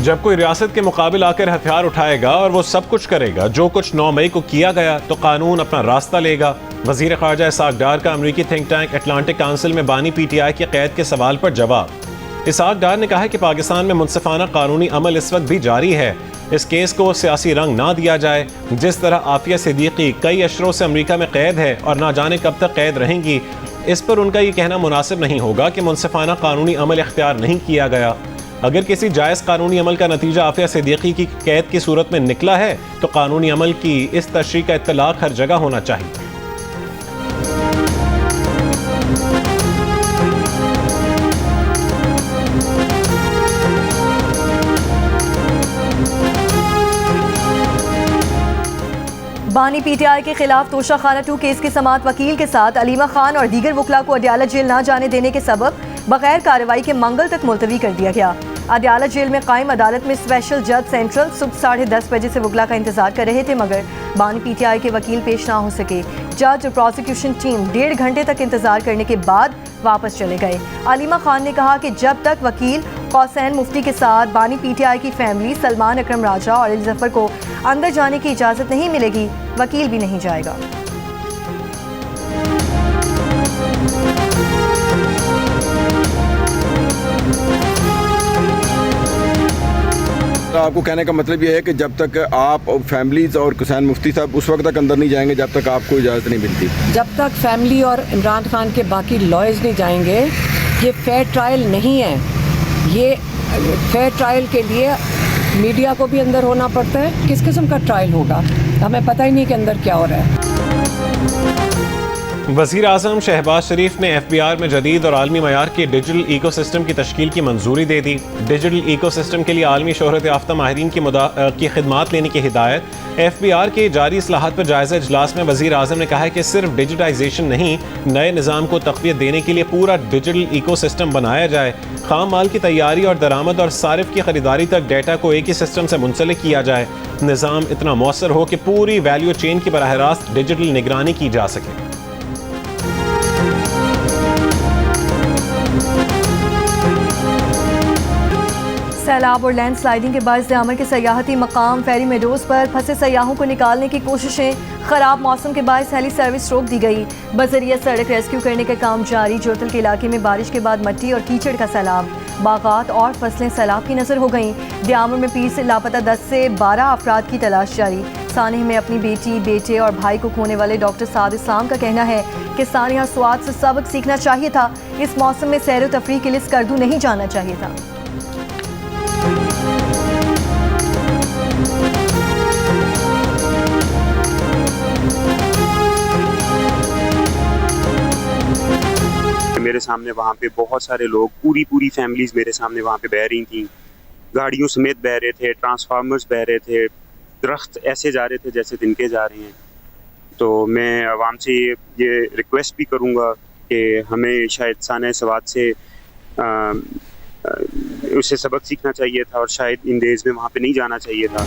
जब कोई रियासत के मुकाबिल आकर हथियार उठाएगा और वो सब कुछ करेगा जो कुछ 9 मई को किया गया तो कानून अपना रास्ता लेगा। वजीर ख़ारजा इसाक डार का अमरीकी थिंक टैंक अटलांटिक काउंसिल में बानी PTI की कैद के सवाल पर जवाब। इसाक डार ने कहा कि पाकिस्तान में मुनसिफाना कानूनी अमल इस वक्त भी जारी है। इस केस को सियासी रंग ना दिया जाए। जिस तरह आफिया सिद्दीकी कई अशरों से अमरीका में कैद है और ना जाने कब तक कैद रहेंगी, इस पर उनका ये कहना मुनासिब नहीं होगा कि मुनसिफाना कानूनी अमल इख्तियार नहीं किया गया। अगर किसी जायज़ कानूनी अमल का नतीजा आफिया सिद्दीकी की कैद की सूरत में निकला है तो कानूनी अमल की इस तशरीह का इत्तलाक हर जगह होना चाहिए। बानी PTI के खिलाफ तोशाखाना 2 केस की समाअत वकील के साथ अलीमा खान और दीगर वकला को अडयाला जेल न जाने देने के सबब बगैर कार्रवाई के मंगल तक मुलतवी कर दिया गया। अडयाला जेल में कायम अदालत में स्पेशल जज सेंट्रल सुबह 10:30 बजे से वकला का इंतजार कर रहे थे, मगर बानी PTI के वकील पेश ना हो सके। जज और प्रोसिक्यूशन टीम 1.5 घंटे तक इंतजार करने के बाद वापस चले गए। अलीमा खान ने कहा कि जब तक वकील कौसैन मुफ्ती के साथ बानी PTI की फैमिली सलमान अकरम राजा और अली जफर को अंदर जाने की इजाज़त नहीं मिलेगी, वकील भी नहीं जाएगा। आपको कहने का मतलब ये है कि जब तक आप और फैमिलीज और कौसैन मुफ्ती साहब उस वक्त तक अंदर नहीं जाएंगे जब तक आपको इजाज़त नहीं मिलती। जब तक फैमिली और इमरान खान के बाकी लॉयर्स नहीं जाएंगे, ये फेयर ट्रायल नहीं है। ये फेयर ट्रायल के लिए मीडिया को भी अंदर होना पड़ता है। किस किस्म का ट्रायल होगा, हमें पता ही नहीं कि अंदर क्या हो रहा है। वज़ीर आज़म शहबाज शरीफ ने FBR में जदीद और आलमी मयार के डिजिटल इको सिस्टम की तश्कील की मंजूरी दे दी। डिजिटल इको सिस्टम के लिए आलमी शोहरत याफ्ता माहिरीन की खिदमात लेने की हिदायत। FBR के जारी इस्लाहात पर जायज़ा इजलास में वज़ीर आज़म ने कहा है कि सिर्फ डिजिटाइजेशन नहीं, नए निज़ाम को तक़वियत देने के लिए पूरा डिजिटल इको सिस्टम बनाया जाए। खाम माल की तैयारी और दरामद और सारिफ की खरीदारी तक डेटा को एक ही सिस्टम से मुंसलिक किया जाए। निज़ाम इतना मौसर हो कि पूरी वैल्यू चेन की बराह रास्त डिजिटल निगरानी की जा सके। सैलाब और लैंड स्लाइडिंग के बायस आमर के सयाहती मकाम फेरी मेडोज पर फंसे सयाहों को निकालने की कोशिशें। खराब मौसम के बायस हेली सर्विस रोक दी गई। बजरिया सड़क रेस्क्यू करने का काम जारी। जोतल के इलाके में बारिश के बाद मट्टी और कीचड़ का सैलाब। बागात और फसलें सैलाब की नजर हो गईं। दियामर में पीर से लापता 10 से 12 अफराद की तलाश जारी। सानिया में अपनी बेटी, बेटे और भाई को खोने वाले डॉक्टर साद इस्लाम का कहना है कि सानिया स्वाद से सबक सीखना चाहिए था। इस मौसम में सैर व तफरीह के लिए स्कर्दू नहीं जाना चाहिए था। मेरे सामने वहाँ पे बहुत सारे लोग, पूरी फैमिलीज मेरे सामने वहाँ पे बह रही थी। गाड़ियों समेत बह रहे थे, ट्रांसफार्मर्स बह रहे थे, दरख्त ऐसे जा रहे थे जैसे तिनके जा रहे हैं। तो मैं आवाम से ये रिक्वेस्ट भी करूँगा कि हमें शायद साने सवाद से उससे सबक सीखना चाहिए था और शायद इन डेज में वहाँ पे नहीं जाना चाहिए था।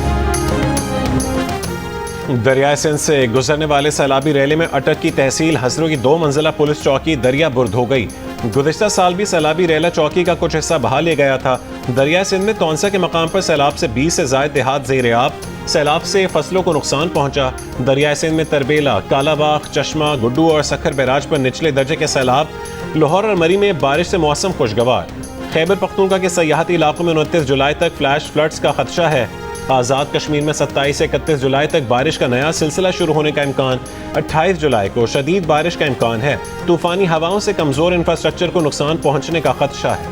दरियाए सिंध से गुजरने वाले सैलाबी रैली में अटक की तहसील हसरो की 2 मंजिला पुलिस चौकी दरिया बुर्द हो गई। गुज़िश्ता साल भी सैलाबी रेला चौकी का कुछ हिस्सा बहा ले गया था। दरियाए सिंध में तौंसा के मकाम पर सैलाब से 20 से ज़ायद देहात ज़ेर-ए-आब। सैलाब से फसलों को नुकसान पहुंचा। दरियाए सिंध में तरबेला, कालाबाग, चश्मा, गुड्डू और सखर बैराज पर निचले दर्जे के सैलाब। लाहौर और मरी में बारिश से मौसम खुशगवार। खैबर पख्तूनख्वा के सयाहती इलाकों में 29 जुलाई तक फ्लैश फ्लड्स का खदशा है। आज़ाद कश्मीर में 27 से 31 जुलाई तक बारिश का नया सिलसिला शुरू होने का इम्कान। 28 जुलाई को शदीद बारिश का इम्कान है। तूफ़ानी हवाओं से कमज़ोर इंफ्रास्ट्रक्चर को नुकसान पहुंचने का खदशा है।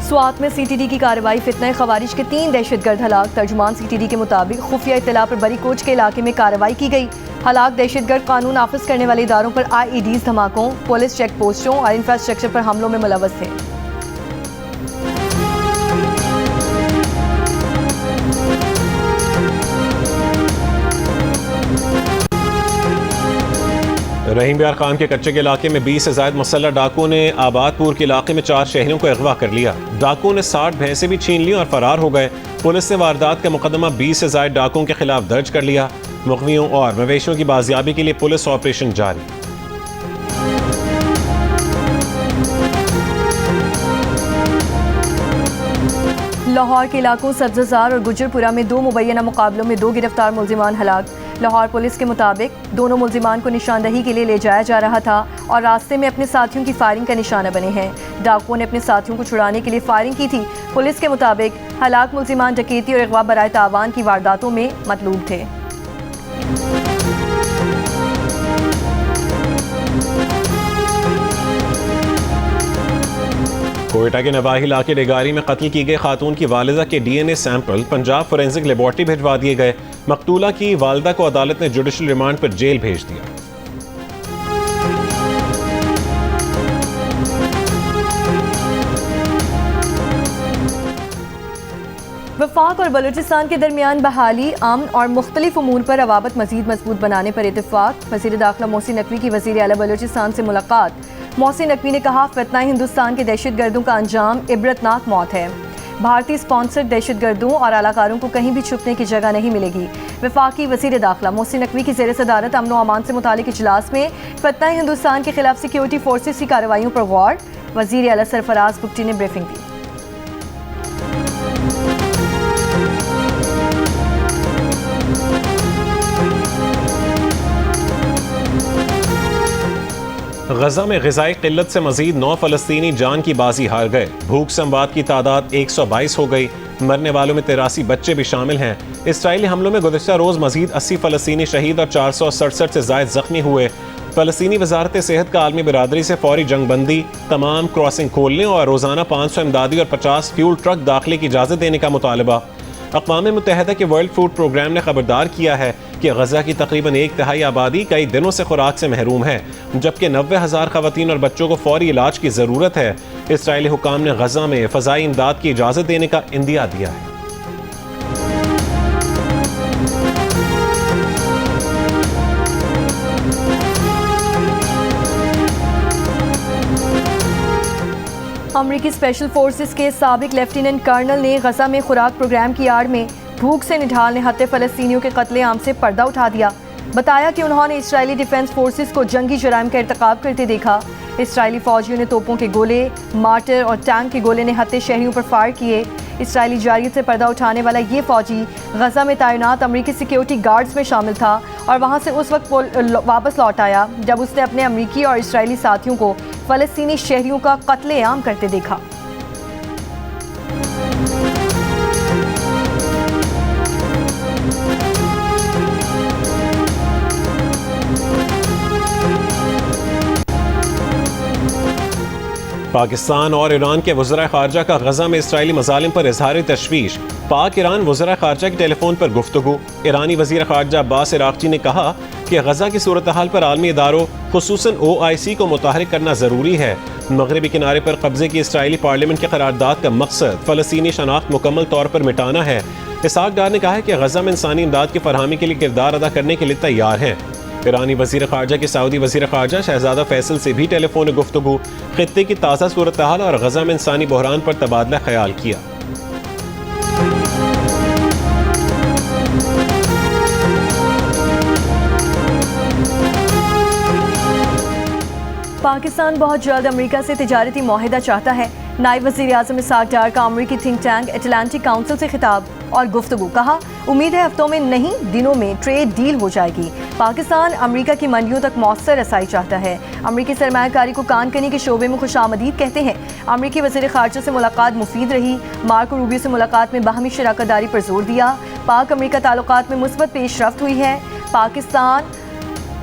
स्वात में CTD की कार्रवाई। फितना खवारिज के 3 दहशतगर्द हलाक। तर्जुमान CTD के मुताबिक खुफिया इत्तला पर बरी कोच के इलाके में कार्रवाई की गई। हलाक दहशतगर्द कानून नाफिज करने वाले इदारों पर IEDs धमाकों, पुलिस चेक पोस्टों और इंफ्रास्ट्रक्चर पर हमलों में मुलव्वस थे। रहीम बियार खान के कच्चे के इलाके में 20 से ज़ायद मुसल्लह डाकुओं ने आबादपुर के इलाके में 4 शहरियों को अगवा कर लिया। डाकुओं ने 60 भैंसें भी छीन ली और फरार हो गए। पुलिस ने वारदात का मुकदमा 20 से ज़ायद डाकुओं के खिलाफ दर्ज कर लिया। मुग़वियों और मवेशियों की बाजियाबी के लिए पुलिस ऑपरेशन जारी। लाहौर के इलाकों सब्ज़जार और गुजरपुरा में 2 मुबैना मुकाबलों में 2 गिरफ्तार मुल्जिमान हलाक। लाहौर पुलिस के मुताबिक दोनों मुल्जिमान को निशानदही के लिए ले जाया जा रहा था और रास्ते में अपने साथियों की फायरिंग का निशाना बने हैं। डाकुओं ने अपने साथियों को छुड़ाने के लिए फायरिंग की थी। पुलिस के मुताबिक हलाक मुल्जिमान डकैती और अगवा बराए तावान की वारदातों में मतलूब थे। कोयटा के नवाही इलाके डेगारी में कत्ल की गई खातून की वालिदा के DNA sample Punjab forensic laboratory भिजवा दिए गए। मकतूला की वालिदा को अदालत ने जुडिशल रिमांड पर जेल भेज दिया। वफाक और बलूचिस्तान के दरमियान बहाली, अमन और मुख्तलिफ उमूर पर रवाबत मजीद मजबूत बनाने पर इत्तेफाक। वज़ीर दाखिला मोहसिन नकवी की वज़ीर आला बलूचिस्तान से मुलाकात। मोहसिन नकवी ने कहा, फितना हिंदुस्तान के दहशतगर्दों का अंजाम इबरतनाक मौत है। भारतीय स्पॉन्सर्ड दहशतगर्दों और अलाकारों को कहीं भी छुपने की जगह नहीं मिलेगी। वफाकी वज़ीर दाखिला मोहसिन नकवी की ज़ेर सदारत अमन व अमान से मुतालिक इजलास में फितना हिंदुस्तान के खिलाफ सिक्योरिटी फोर्सेस की कार्रवाइयों पर गौर। वज़ीर आला सरफराज बुगटी ने ब्रीफिंग दी। गजा में ग़िज़ाई क़िल्लत से मज़ीद 9 फ़लस्तीनी जान की बाजी हार गए। भूख से अमवात की तादाद 122 हो गई। मरने वालों में 83 बच्चे भी शामिल हैं। इसराइली हमलों में गुज़िश्ता रोज़ मज़ीद 80 फ़लस्तीनी शहीद और 467 से ज़ायद ज़ख्मी हुए। फ़लस्तीनी वज़ारत सेहत का आलमी बिरादरी से फौरी जंगबंदी, तमाम क्रॉसिंग खोलने और रोज़ाना 500 इमदादी और 50 फ्यूल ट्रक दाखिले की इजाज़त देने का मुतालबा। अक़वाम मुत्तहिदा के वर्ल्ड फूड प्रोग्राम ने खबरदार किया है कि गजा की तकरीबन 1/3 आबादी कई दिनों से खुराक से महरूम है, जबकि 90,000 ख़वातीन और बच्चों को फौरी इलाज की ज़रूरत है। इसराइली हुकाम ने गजा में फ़ज़ाई इमदाद की इजाज़त देने का इंदिया दिया है। अमरीकी स्पेशल फोर्सेस के साबिक लेफ्टिनेंट कर्नल ने गजा में खुराक प्रोग्राम की आड़ में भूख से निढाल निहत्ते फ़लस्तीनियों के कत्लेआम से पर्दा उठा दिया। बताया कि उन्होंने इसराइली डिफेंस फोर्सेस को जंगी जुराइम का इर्तिकाब करते देखा। इसराइली फौजियों ने तोपों के गोले, मार्टर और टैंक के गोले निहत्ते शहरियों पर फायर किए। इसराइली जारियत से पर्दा उठाने वाला ये फौजी गजा में तैनात अमरीकी सिक्योरिटी गार्ड्स में शामिल था और वहाँ से उस वक्त वापस लौट आया जब उसने अपने अमरीकी और इसराइली साथियों को फ़लस्तीनी शहरियों का कत्लेआम करते देखा। पाकिस्तान और ईरान के वज़ीर ख़ारजा का गजा में इसराइली मज़ालिम पर इज़हार तशवीश। पाक ईरान वज़ीर ख़ारजा की टेलीफोन पर गुफ्तगू। ईरानी वज़ीर ख़ारजा अब्बास इराक़ची ने कहा कि गजा की सूरत हाल पर आलमी इदारों खुसूसन OIC को मुतहरिक करना ज़रूरी है। मगरबी किनारे पर कब्जे की इसराइली पार्लियामेंट के करारदाद का मकसद फ़लस्तीनी शनाख्त मुकम्मल तौर पर मिटाना है। इसहाक डार ने कहा है कि गजा में इंसानी इमदाद की फरहमी के लिए किरदार अदा करने के लिए तैयार हैं। ईरानी वज़ीर ख़ारजा के सऊदी वज़ीर ख़ारजा शहज़ादा फैसल से भी टेलीफोन गुफ्तगू, ख़ित्ते की ताज़ा सूरत हाल और गजा में इंसानी बहरान पर तबादला ख्याल किया। पाकिस्तान बहुत जल्द अमेरिका से तिजारती मुआहिदा चाहता है। नायब वज़ीर आज़म इसहाक डार का अमेरिकी थिंक टैंक अटलांटिक काउंसिल से खिताब और गुफ्तगू। कहा, उम्मीद है हफ्तों में नहीं दिनों में ट्रेड डील हो जाएगी। पाकिस्तान अमेरिका की मंडियों तक मौसर रसाई चाहता है। अमेरिकी सरमायाकारी को कान कनी के शोबे में खुशामदीद कहते हैं। अमेरिकी वज़ीर ख़ारजा से मुलाकात मुफीद रही। मार्को रूबियो से मुलाकात में बाहमी शराकतदारी पर जोर दिया। पाक अमेरिका ताल्लुकात में मुस्बत पेशरफ्त हुई है। पाकिस्तान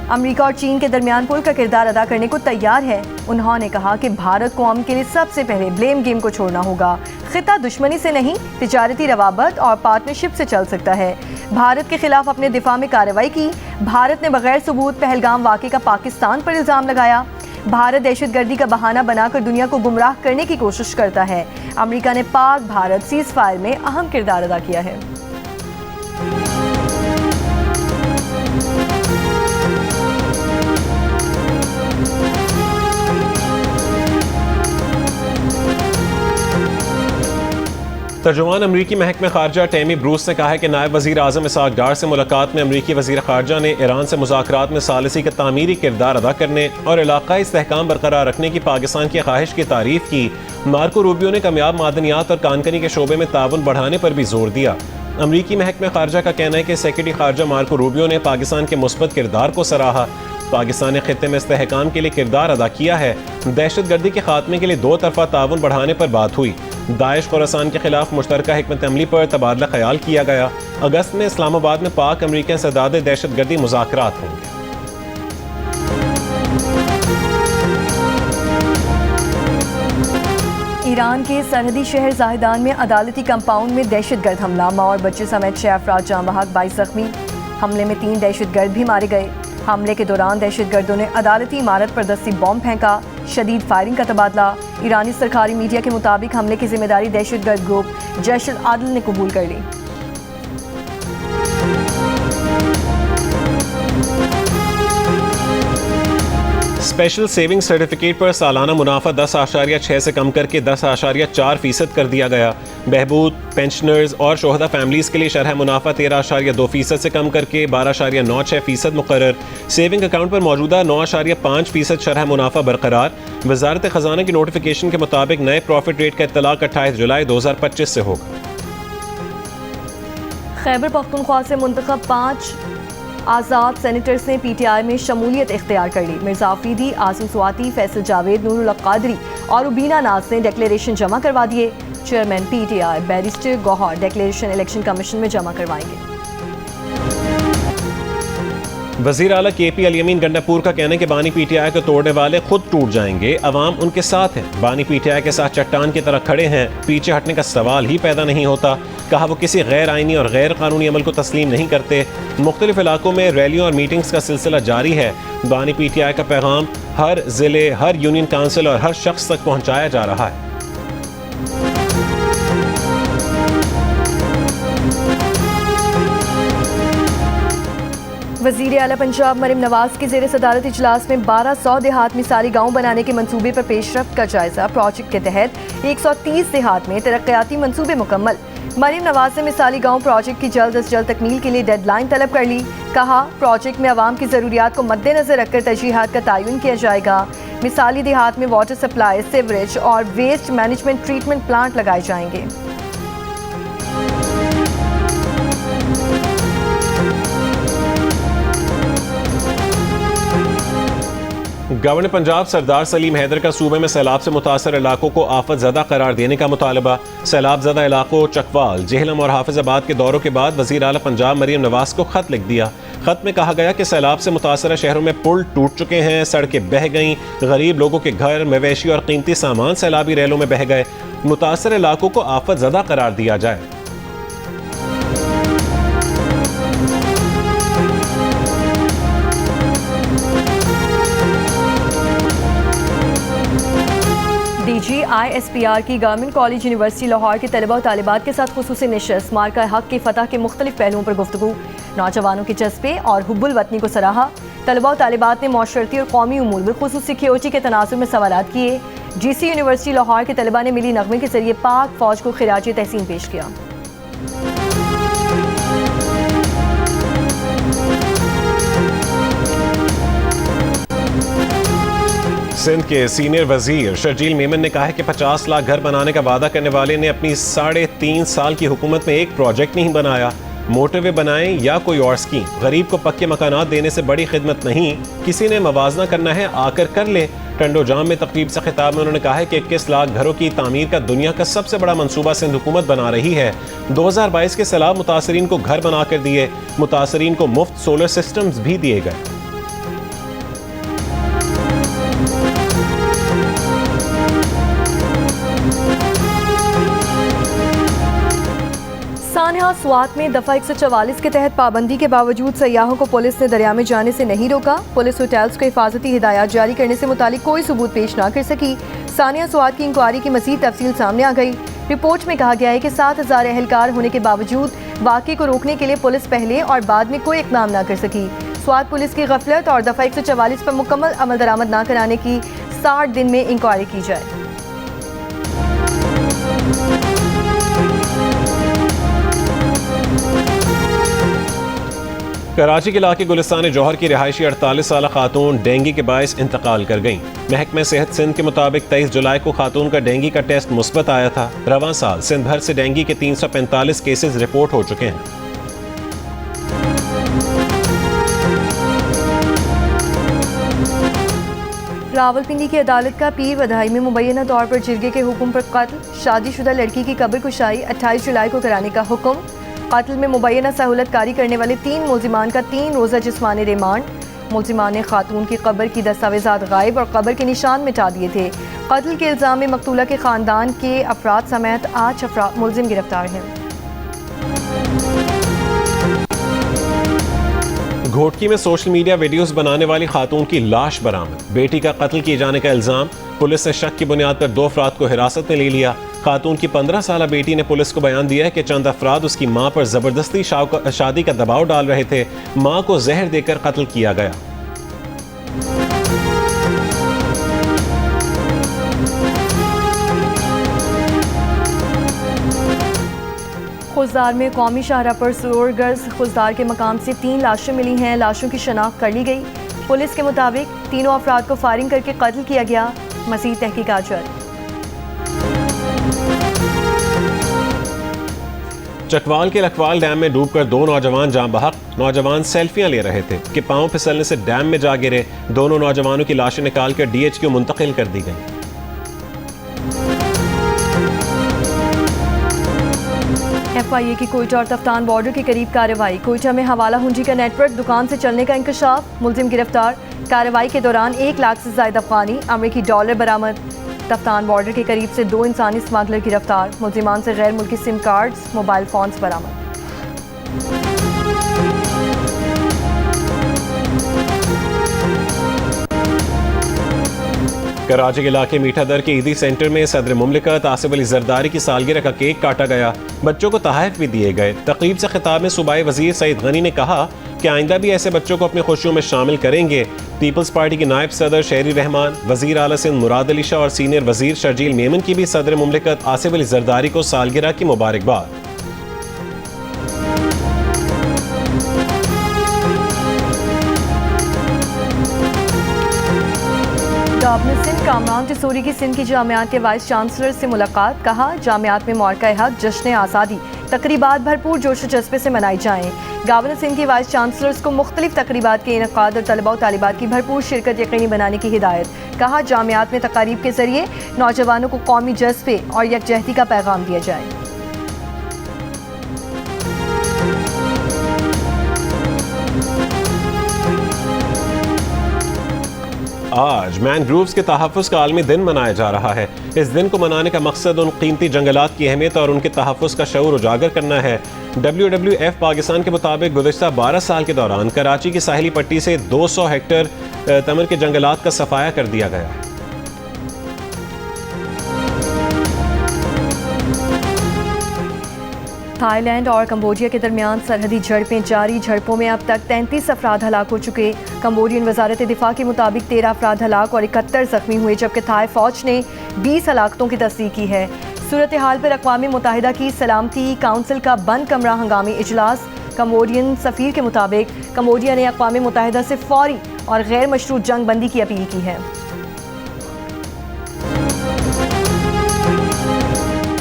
अमेरिका और चीन के दरमियान पुल का किरदार अदा करने को तैयार है। उन्होंने कहा कि भारत को अमन के लिए सबसे पहले ब्लेम गेम को छोड़ना होगा। खिता दुश्मनी से नहीं, तिजारती रवाबत और पार्टनरशिप से चल सकता है। भारत के खिलाफ अपने दिफा में कार्रवाई की। भारत ने बगैर सबूत पहलगाम वाक़े का पाकिस्तान पर इल्ज़ाम लगाया। भारत दहशतगर्दी का बहाना बनाकर दुनिया को गुमराह करने की कोशिश करता है। अमेरिका ने पाक भारत सीज़ फायर में अहम किरदार अदा किया है। तर्जुमान अमरीकी महकमे खारजा टेमी ब्रूस ने कहा है कि नायब वज़ीर आज़म इसहाक डार से मुलाकात में अमरीकी वज़ीर खारजा ने ईरान से मुज़ाकरात में सालिसी का तामीरी किरदार अदा करने और इलाक़ाई इस्तेहकाम बरकरार रखने की पाकिस्तान की ख्वाहिश की तारीफ़ की। मार्को रूबियो ने कामयाब मादनियात और कानकनी के शोबे में ताउन बढ़ाने पर भी जोर दिया। अमरीकी महकमे खारजा का कहना है कि सेक्रेटरी खारजा मार्को रूबियो ने पाकिस्तान के मुस्बत किरदार को सराहा। पाकिस्तान ने खित्ते में इस्तेहकाम के लिए किरदार अदा किया है। दहशत गर्दी के खात्मे के लिए दो तरफा ताउन बढ़ाने पर बात हुई। दाइश खुरासान के खिलाफ मुश्तरका हिकमत अमली पर तबादला ख्याल किया गया। अगस्त में इस्लामाबाद में पाक अमरीकी सदाद दहशत गर्दी मुज़ाकरात होंगे। ईरान के सरहदी शहर जाहिदान में अदालती कंपाउंड में दहशतगर्द हमला, माँ और बच्चे समेत 6 अफराद जाँ बहक, 22 जख्मी। हमले में 3 दहशतगर्द भी मारे गए। हमले के दौरान दहशतगर्दों ने अदालती इमारत पर दस्ती बॉम्ब फेंका। शदीद फायरिंग का तबादला। ईरानी सरकारी मीडिया के मुताबिक हमले की जिम्मेदारी दहशतगर्द ग्रुप जैश अल आदल ने कबूल कर ली। स्पेशल सेविंग सर्टिफिकेट पर सालाना मुनाफा 10.6 से कम करके 10.4% कर दिया गया। बहबूद, पेंशनर्स और शोहदा फैमिलीज़ के लिए शरह मुनाफा 13.2% से कम करके 12.96% मुकर्रर। सेविंग अकाउंट पर मौजूदा 9.5% शरह मुनाफा बरकरार। वजारत ख़जाना की नोटिफिकेशन के मुताबिक नए प्रॉफिट रेट का इत्तलाक 28 जुलाई 2025 से होगा। खैबर पख्तूनख्वा से मुंतखब 5 आज़ाद सेनेटर्स ने PTI में शमूलियत इख्तियार कर ली। मिर्जा आफरीदी, आसिम स्वाति, फैसल जावेद, नूरुल कादरी और उबीना नाज ने डिक्लेरेशन जमा करवा दिए। Chairman PTI barrister Gauhar declaration election commission में जमा करवाएंगे। वज़ीर आला KP अली अमीन गंडापुर का कहना है कि बानी PTI को तोड़ने वाले खुद टूट जाएंगे, अवाम उनके साथ है। बानी PTI के साथ चट्टान की तरह खड़े हैं, पीछे हटने का सवाल ही पैदा नहीं होता। कहा वो किसी गैर आइनी और गैर कानूनी अमल को तस्लीम नहीं करते। मुख्तलिफ इलाकों में रैलियों और मीटिंग्स का सिलसिला जारी है। बानी PTI का पैगाम हर ज़िले, हर यूनियन काउंसिल और हर शख्स तक पहुँचाया जा रहा है। वज़ीर आला पंजाब मरीम नवाज के ज़ेर सदारत इजलास में 1200 देहात मिसाली गाँव बनाने के मंसूबे पर पेशरफ्त का जायजा। प्रोजेक्ट के तहत 130 देहात में तरक्याती मंसूबे मुकम्मल। मरीम नवाज ने मिसाली गाँव प्रोजेक्ट की जल्द अज जल्द तकमील के लिए डेडलाइन तलब कर ली। कहा प्रोजेक्ट में आवाम की ज़रूरियात को मद्देनजर रखकर तरजीहात का तयन किया जाएगा। मिसाली देहात में वाटर सप्लाई, सीवरेज और वेस्ट मैनेजमेंट ट्रीटमेंट प्लांट लगाए जाएंगे। गवर्नर पंजाब सरदार सलीम हैदर का सूबे में सैलाब से मुतासर इलाकों को आफत ज़दा करार देने का मुतालबा। सैलाब ज़दा इलाकों चकवाल, जेहलम और हाफिजाबाद के दौरों के बाद वज़ीर आला पंजाब मरीम नवाज को ख़त लिख दिया। ख़त में कहा गया कि सैलाब से मुतासर शहरों में पुल टूट चुके हैं, सड़कें बह गईं, गरीब लोगों के घर, मवेशी और कीमती सामान सैलाबी रैलों में बह गए। मुतासर इलाकों को आफत ज़दा करार दिया जाए। DG ISPR की गवर्नमेंट कॉलेज यूनिवर्सिटी लाहौर के तलबा और तालिबात के साथ खुसूसी नशस्त मार्का हक की फतह के मुख्तलिफ पहलुओं पर गुफ्तगू। नौजवानों के जज्बे और हुब्बुल वतनी को सराहा। तलबा और तालिबात ने मौशरती और कौमी उमूर बिलखुसूस सिक्योरिटी के तनासुर में सवालात किए। GC यूनिवर्सिटी लाहौर के तलबा ने मिली नगमे के जरिए पाक फौज को खिराज तहसीन पेश किया। सिंध के सीनियर वजीर शर्जील मेमन ने कहा है कि 50 लाख घर बनाने का वादा करने वाले ने अपनी 3.5 साल की हुकूमत में एक प्रोजेक्ट नहीं बनाया। मोटरवे बनाएं या कोई और स्कीम, गरीब को पक्के मकानात देने से बड़ी खिदमत नहीं। किसी ने मवाजना करना है आकर कर ले। टंडो जाम में तकरीब से खिताब में उन्होंने कहा है कि 21 लाख घरों की तामीर का दुनिया का सबसे बड़ा मंसूबा सिंध हुकूमत बना रही है। 2022 के सैलाब मुतासरीन को घर बना कर दिए। मुतासरीन को मुफ्त सोलर सिस्टम्स भी दिए गए। सानहा स्वात में दफ़ा 144 के तहत पाबंदी के बावजूद सयाहों को पुलिस ने दरिया में जाने से नहीं रोका। पुलिस होटल्स को हिफाजती हिदायत जारी करने से मुतालिक कोई सबूत पेश ना कर सकी। सानिया स्वात की इंक्वायरी की मज़ीद तफसील सामने आ गई। रिपोर्ट में कहा गया है कि 7000 एहलकार होने के बावजूद वाक़े को रोकने के लिए पुलिस पहले और बाद में कोई इकदाम ना कर सकी। स्वात पुलिस की गफलत और दफ़ा 144 पर मुकम्मल अमल दरामद ना कराने की 60 दिन में इंक्वायरी की जाए। कराची के इलाके गुलिस्तान जौहर की रिहायशी 48 साल खातून डेंगू के बायस इंतकाल कर गईं। महकमे सेहत सिंध के मुताबिक 23 जुलाई को खातून का डेंगू का टेस्ट मुस्बत आया था। रवां साल सिंध भर से डेंगू के 345 केसेस रिपोर्ट हो चुके हैं। रावलपिंडी की अदालत का पीर बधाई में मुबैना तौर पर जिरगे के हुक्म पर कत्ल, शादीशुदा लड़की की कब्र कुशाई 28 जुलाई को कराने का हुक्म। कत्ल में मुबैना सहूलत कारी करने वाले 3 मुल्जिमान का 3 रोज़ा जिस्मानी रिमांड। मुल्जिमान ने खातून की कब्र की दस्तावेजात गायब और कब्र के निशान मिटा दिए थे। कत्ल के इल्ज़ाम में मकतूला के ख़ानदान के अफराद समेत 8 मुल्जिम गिरफ्तार हैं। घोटकी में सोशल मीडिया वीडियोस बनाने वाली खातून की लाश बरामद। बेटी का कत्ल किए जाने का इल्जाम। पुलिस ने शक की बुनियाद पर 2 अफराद को हिरासत में ले लिया। खातून की 15 साल बेटी ने पुलिस को बयान दिया है कि चंद अफराद उसकी मां पर जबरदस्ती शादी का दबाव डाल रहे थे। मां को जहर देकर कत्ल किया गया। खुजदार में कौमी शाहरा पर सुरोरगर्ज खुजदार के मकाम से 3 लाशें मिली हैं। लाशों की शनाख्त कर ली गई। पुलिस के मुताबिक तीनों अफराद को फायरिंग करके कत्ल किया गया। मज़ीद तहकीकात जारी। चकवाल के लखवाल डैम में डूबकर 2 नौजवान जान बहक। नौजवान सेल्फियां ले रहे थे कि पांव फिसलने से डैम में जा गिरे। दोनों नौजवानों की लाशें निकालकर DHQ मुंतकिल कर दी गई। FIA की कोयटा और तफ्तान बॉर्डर के करीब कार्रवाई। कोयटा में हवाला हुंडी का नेटवर्क दुकान से चलने का इंकशाफ। मुल्जिम गिरफ्तार। कार्रवाई के दौरान 1 लाख से ज्यादा अफगानी अमरीकी डॉलर बरामद। तफ्तान बॉर्डर के करीब से 2 इंसानी स्मगलर गिरफ्तार। मुल्जिमान से गैर मुल्की सिम कार्ड्स, मोबाइल फोन्स बरामद। कराची के इलाके मीठा दर के ईदी सेंटर में सदर मुमलिकत आसिफ अली जरदारी की सालगिरह का केक काटा गया। बच्चों को तोहफे भी दिए गए। तकरीब से खिताब में सूबाई वजीर सईद गनी ने कहा कि आइंदा भी ऐसे बच्चों को अपनी खुशियों में शामिल करेंगे। पीपल्स पार्टी के नायब सदर शहरी रहमान, वजीर आला सिंध मुराद अली शाह और सीनियर वजीर शर्जील मेमन की भी सदर मुमलिकत आसिफ अली जरदारी को सालगिरह की मुबारकबाद। गवर्नर सिंध कामरान टिसोरी की सिंध की जामियात के वाइस चांसलर से मुलाकात। कहा जामियात में मौका हक जश्न आज़ादी तकरीबात भरपूर जोश व जज्बे से मनाई जाएँ। गवर्नर सिंध की वाइस चांसलर्स को मुख्तलिफ तकरीबात के इनकाद और तलबा और तालिबात की भरपूर शिरकत यकीनी बनाने की हिदायत। कहा जामियात में तकारीब के जरिए नौजवानों को कौमी जज्बे और यकजहती का पैगाम दिया जाए। आज मैनग्रोव्स के तहफ़्फ़ुज़ का आलमी दिन मनाया जा रहा है। इस दिन को मनाने का मकसद उन कीमती जंगलात की अहमियत और उनके तहफ़्फ़ुज़ का शऊर उजागर करना है। WWF पाकिस्तान के मुताबिक गुज़िश्ता 12 साल के दौरान कराची की साहिली पट्टी से 200 हेक्टेयर तमर के जंगलात का सफाया कर दिया गया है। थाईलैंड और कंबोडिया के दरमियान सरहदी झड़पें जारी। झड़पों में अब तक 33 अफराद हलाक हो चुके। कंबोडियन वजारत दिफा के मुताबिक 13 अफराद हलाक और 71 जख्मी हुए, जबकि थाई फौज ने 20 हलाकतों की तस्दीक की है। सूरत हाल पर अक़वाम मुत्तहिदा की सलामती काउंसिल का बंद कमरा हंगामी इजलास। कंबोडियन सफ़ीर के मुताबिक कंबोडिया ने अक़वाम मुत्तहिदा से फौरी और गैर मशरूत जंग बंदी की अपील की है।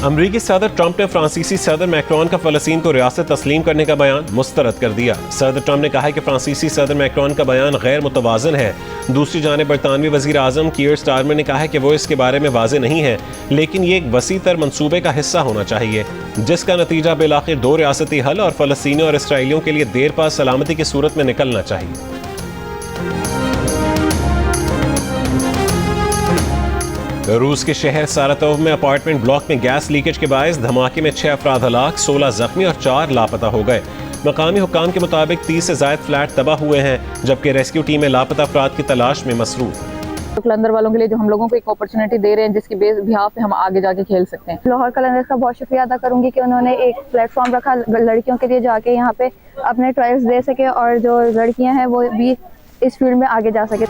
अमरीकी सदर ट्रंप ने फ्रांसीसी सदर मैक्रोन का फ़लस्तीन को रियासत तस्लीम करने का बयान मुस्तरद कर दिया। सदर ट्रंप ने कहा है कि फ्रांसीसी सदर मैक्रोन का बयान गैर मुतवाज़न है। दूसरी जानिब बरतानवी वज़ीर आज़म कीयर स्टारमर ने कहा है कि वो इसके बारे में वाज़े नहीं है, लेकिन ये एक वसी तर मनसूबे का हिस्सा होना चाहिए, जिसका नतीजा बिलाखिर 2 रियासती हल और फ़लस्तीनियों और इसराइलियों के लिए देर पास सलामती की सूरत में निकलना चाहिए। रूस के शहर सारातोव में अपार्टमेंट ब्लॉक में गैस लीकेज के बायस धमाके में 6 अफराद हलाक, 16 जख्मी और 4 लापता हो गए। मकामी हुक्काम के मुताबिक 30 से ज़ायद फ्लैट तबाह हुए हैं, जबकि रेस्क्यू टीमें लापता अफराद की तलाश में मसरूफ हैं। कलंदर वालों के लिए जो हम लोगों को एक अपॉर्चुनिटी दे रहे हैं, जिसकी बिहाफ पे हम आगे जाके खेल सकते हैं। लाहौर कलंदर्स का बहुत शुक्रिया अदा करूंगी कि उन्होंने एक प्लेटफॉर्म रखा लड़कियों के लिए, जाके यहाँ पे अपने ट्रायल्स दे सके और जो लड़कियाँ हैं वो भी इस फील्ड में आगे जा सके।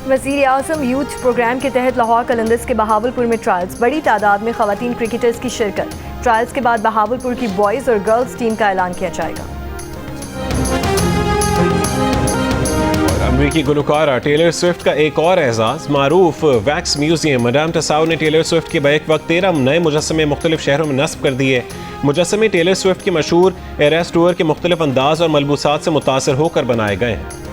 वज़ीर आज़म यूथ प्रोग्राम के तहत लाहौर कलंदर्स के बहावलपुर में ट्रायल्स। बड़ी तादाद में ख़वातीन क्रिकेटर्स की शिरकत। ट्रायल्स के बाद बहावलपुर की बॉयज़ और गर्ल्स टीम का ऐलान किया जाएगा। अमरीकी गुलकारा टेलर स्विफ्ट का एक और एजाज। मारूफ वैक्स म्यूजियम मडाम टसाउ ने टेलर स्विफ्ट के बैक वक्त 13 नए मुजस्समे मुख्तलिफ शहरों में नस्ब कर दिए। मुजस्समे टेलर स्विफ्ट के मशहूर एरेस टूर के मुख्तलिफ अंदाज और मलबूसात से मुतासर होकर बनाए गए हैं।